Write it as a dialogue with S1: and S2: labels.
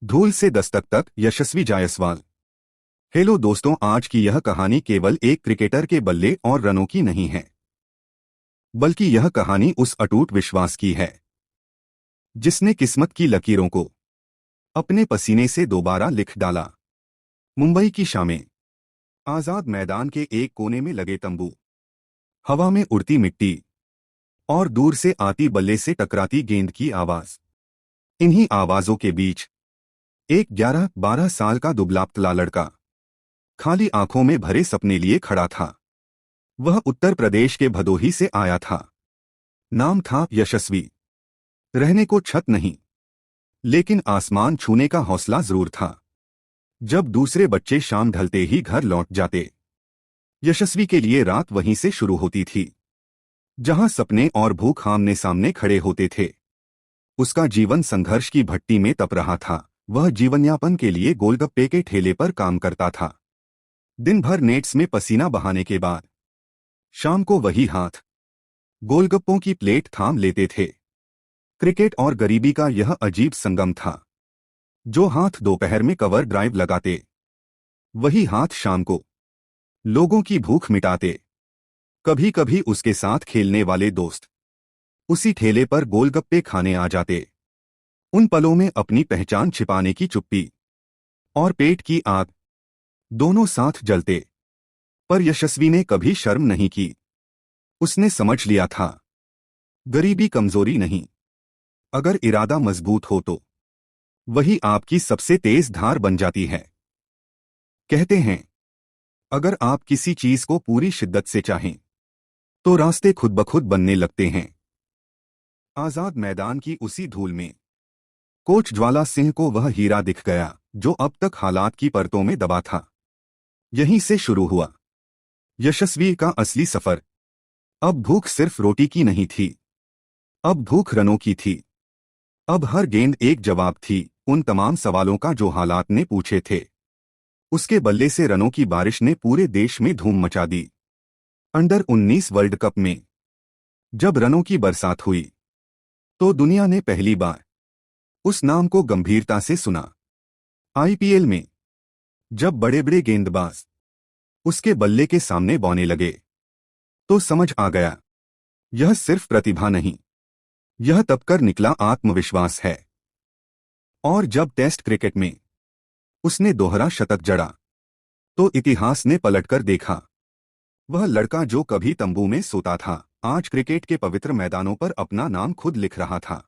S1: धूल से दस्तक तक यशस्वी जायसवाल। हेलो दोस्तों, आज की यह कहानी केवल एक क्रिकेटर के बल्ले और रनों की नहीं है, बल्कि यह कहानी उस अटूट विश्वास की है जिसने किस्मत की लकीरों को अपने पसीने से दोबारा लिख डाला। मुंबई की शामें, आजाद मैदान के एक कोने में लगे तंबू, हवा में उड़ती मिट्टी और दूर से आती बल्ले से टकराती गेंद की आवाज। इन्हीं आवाजों के बीच एक 11-12 साल का दुबला पतला लड़का खाली आंखों में भरे सपने लिए खड़ा था। वह उत्तर प्रदेश के भदोही से आया था। नाम था यशस्वी। रहने को छत नहीं, लेकिन आसमान छूने का हौसला जरूर था। जब दूसरे बच्चे शाम ढलते ही घर लौट जाते, यशस्वी के लिए रात वहीं से शुरू होती थी, जहां सपने और भूख आमने सामने खड़े होते थे। उसका जीवन संघर्ष की भट्टी में तप रहा था। वह जीवनयापन के लिए गोलगप्पे के ठेले पर काम करता था। दिन भर नेट्स में पसीना बहाने के बाद शाम को वही हाथ गोलगप्पों की प्लेट थाम लेते थे। क्रिकेट और गरीबी का यह अजीब संगम था। जो हाथ दोपहर में कवर ड्राइव लगाते, वही हाथ शाम को लोगों की भूख मिटाते। कभी कभी उसके साथ खेलने वाले दोस्त उसी ठेले पर गोलगप्पे खाने आ जाते। उन पलों में अपनी पहचान छिपाने की चुप्पी और पेट की आग दोनों साथ जलते। पर यशस्वी ने कभी शर्म नहीं की। उसने समझ लिया था, गरीबी कमजोरी नहीं, अगर इरादा मजबूत हो तो वही आपकी सबसे तेज धार बन जाती है। कहते हैं, अगर आप किसी चीज को पूरी शिद्दत से चाहें तो रास्ते खुद ब खुद बनने लगते हैं। आजाद मैदान की उसी धूल में कोच ज्वाला सिंह को वह हीरा दिख गया जो अब तक हालात की परतों में दबा था। यहीं से शुरू हुआ यशस्वी का असली सफर। अब भूख सिर्फ रोटी की नहीं थी, अब भूख रनों की थी। अब हर गेंद एक जवाब थी उन तमाम सवालों का जो हालात ने पूछे थे। उसके बल्ले से रनों की बारिश ने पूरे देश में धूम मचा दी। अंडर 19 वर्ल्ड कप में जब रनों की बरसात हुई तो दुनिया ने पहली बार उस नाम को गंभीरता से सुना। आईपीएल में जब बड़े बड़े गेंदबाज उसके बल्ले के सामने बौने लगे तो समझ आ गया, यह सिर्फ प्रतिभा नहीं, यह तपकर निकला आत्मविश्वास है। और जब टेस्ट क्रिकेट में उसने दोहरा शतक जड़ा तो इतिहास ने पलटकर देखा। वह लड़का जो कभी तंबू में सोता था, आज क्रिकेट के पवित्र मैदानों पर अपना नाम खुद लिख रहा था।